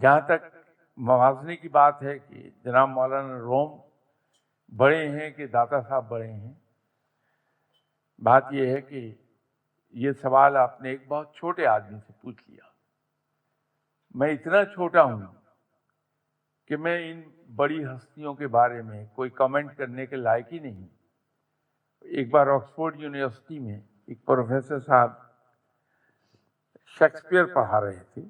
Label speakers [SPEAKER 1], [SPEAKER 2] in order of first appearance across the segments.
[SPEAKER 1] جہاں تک موازنے کی بات ہے کہ جناب مولانا روم بڑے ہیں کہ داتا صاحب بڑے ہیں، بات یہ ہے کہ یہ سوال آپ نے ایک بہت چھوٹے آدمی سے پوچھ لیا۔ میں اتنا چھوٹا ہوں کہ میں ان بڑی ہستیوں کے بارے میں کوئی کمنٹ کرنے کے لائق ہی نہیں۔ ایک بار آکسفورڈ یونیورسٹی میں ایک پروفیسر صاحب شیکسپیئر پڑھا رہے تھے،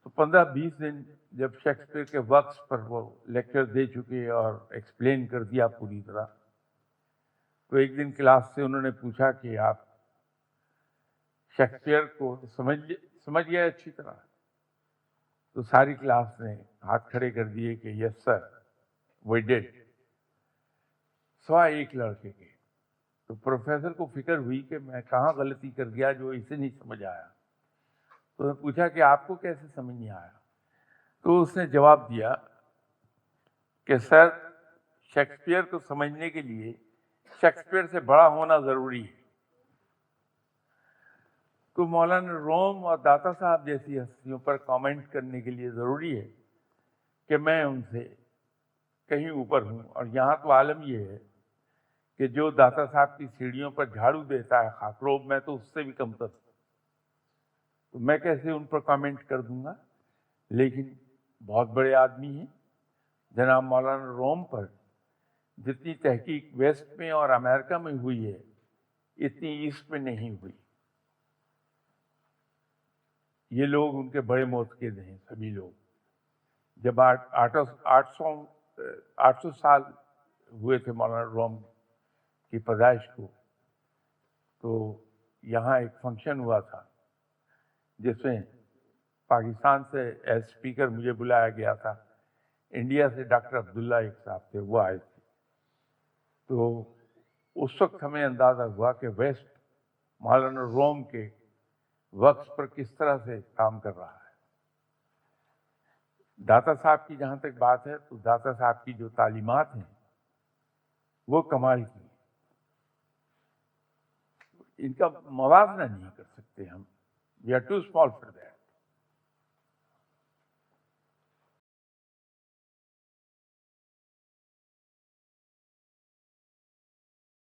[SPEAKER 1] تو 15-20 دن جب شیکسپیئر کے ورکس پر وہ لیکچر دے چکے اور ایکسپلین کر دیا پوری طرح، تو ایک دن کلاس سے انہوں نے پوچھا کہ آپ شیکسپیئر کو سمجھ گئے اچھی طرح؟ تو ساری کلاس نے ہاتھ کھڑے کر دیے کہ یس سر وی ڈیڈ، سوائے ایک لڑکے کے۔ تو پروفیسر کو فکر ہوئی کہ میں کہاں غلطی کر گیا جو اسے نہیں سمجھ آیا۔ تو میں پوچھا کہ آپ کو کیسے سمجھ نہیں آیا؟ تو اس نے جواب دیا کہ سر شیکسپیئر کو سمجھنے کے لیے شیکسپیئر سے بڑا ہونا ضروری ہے۔ تو مولانا روم اور داتا صاحب جیسی ہستیوں پر کامنٹ کرنے کے لیے ضروری ہے کہ میں ان سے کہیں اوپر ہوں، اور یہاں تو عالم یہ ہے کہ جو داتا صاحب کی سیڑھیوں پر جھاڑو دیتا ہے خاکروب، میں تو اس سے بھی کمتر ہوں، تو میں کیسے ان پر کامنٹ کر دوں گا؟ لیکن بہت بڑے آدمی ہیں، جناب مولانا روم پر جتنی تحقیق ویسٹ میں اور امریکہ میں ہوئی ہے اتنی ایسٹ میں نہیں ہوئی۔ یہ لوگ ان کے بڑے معتقد ہیں، سبھی لوگ۔ جب 800 سال ہوئے تھے مولانا روم کی پیدائش کو، تو یہاں ایک فنکشن ہوا تھا جس میں پاکستان سے ایز اسپیکر مجھے بلایا گیا تھا، انڈیا سے ڈاکٹر عبداللہ ایک صاحب تھے، وہ آئے تھے۔ تو اس وقت ہمیں اندازہ ہوا کہ ویسٹ مولانا روم کے وقت پر کس طرح سے کام کر رہا ہے۔ داتا صاحب کی جہاں تک بات ہے تو داتا صاحب کی جو تعلیمات ہیں وہ کمال کی ہیں، ان کا موازنہ نہیں کر سکتے ہم، we are too small for that.